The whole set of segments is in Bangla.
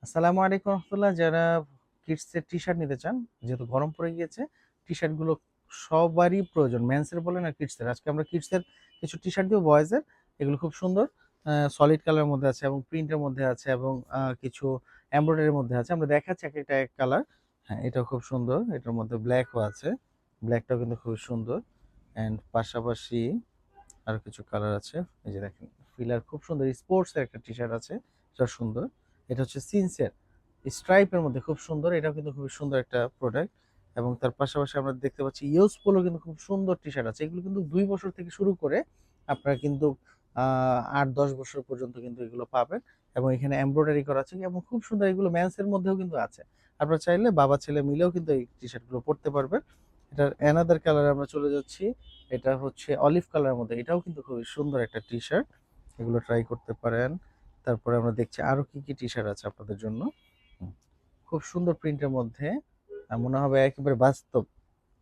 আসসালামু আলাইকুম রহমতুল্লাহ। যারা কিডসের টি শার্ট নিতে চান, যেহেতু গরম পড়ে গিয়েছে, টি শার্টগুলো সবারই প্রয়োজন, মেন্সের বলেন আর কিডসের। আজকে আমরা কিডসের কিছু টি শার্ট দিব, বয়েজের। এগুলো খুব সুন্দর, সলিড কালারের মধ্যে আছে এবং প্রিন্টের মধ্যে আছে এবং কিছু এমব্রয়ডারির মধ্যে আছে। আমরা দেখাচ্ছি এক একটা এক কালার। হ্যাঁ, এটাও খুব সুন্দর, এটার মধ্যে ব্ল্যাকও আছে। ব্ল্যাকটাও কিন্তু খুবই সুন্দর। অ্যান্ড পাশাপাশি আরো কিছু কালার আছে। এই যে দেখেন, ফিলার খুব সুন্দর, স্পোর্টস এর একটা টি শার্ট আছে, এটা সুন্দর। এটা হচ্ছে সিনসের স্ট্রাইপের মধ্যে, খুব সুন্দর। এটাও কিন্তু খুবই সুন্দর একটা প্রোডাক্ট। এবং তার পাশাপাশি আমরা দেখতে পাচ্ছি ইউজ পোলো কিন্তু খুব সুন্দর টি শার্ট আছে। এগুলো কিন্তু 2 বছর থেকে শুরু করে আপনারা কিন্তু 8-10 বছর পর্যন্ত কিন্তু এগুলো পাবেন। এবং এখানে এমব্রয়ডারি করা আছে এবং খুব সুন্দর। এগুলো মেন্সের মধ্যেও কিন্তু আছে। আপনারা চাইলে বাবা ছেলে মিলেও কিন্তু এই টি শার্টগুলো পরতে পারবেন। এটার অ্যানাদার কালারে আমরা চলে যাচ্ছি। এটা হচ্ছে অলিভ কালারের মধ্যে, এটাও কিন্তু খুবই সুন্দর একটা টি শার্ট। এগুলো ট্রাই করতে পারেন। তারপরে আমরা দেখছি আরো কি কি টি শার্ট আছে আপনাদের জন্য। হুম, খুব সুন্দর প্রিন্টের মধ্যে, মনে হবে একেবারে বাস্তব।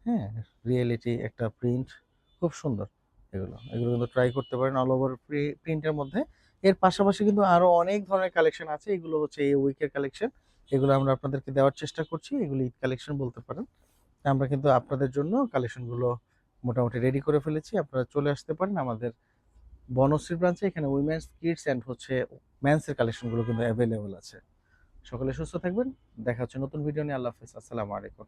হ্যাঁ, রিয়েলিটি একটা প্রিন্ট, খুব সুন্দর। এগুলো এগুলো কিন্তু ট্রাই করতে পারেন অল ওভার প্রিন্টের মধ্যে। এর পাশাপাশি কিন্তু আরো অনেক ধরনের কালেকশন আছে। এগুলো হচ্ছে এই উইকের কালেকশন। এগুলো আমরা আপনাদেরকে দেওয়ার চেষ্টা করছি। এগুলো ঈদ কালেকশন বলতে পারেন। আমরা কিন্তু আপনাদের জন্য কালেকশনগুলো মোটামুটি রেডি করে ফেলেছি। আপনারা চলে আসতে পারেন আমাদের বনশ্রী ব্রাঞ্চে। এখানে উইমেন্স, কিডস অ্যান্ড হচ্ছে মেন্সের কালেকশনগুলো কিন্তু অ্যাভেলেবল আছে। সকলে সুস্থ থাকবেন। দেখা হচ্ছে নতুন ভিডিও নিয়ে। আল্লাহ হাফেজ। আসসালামু আলাইকুম।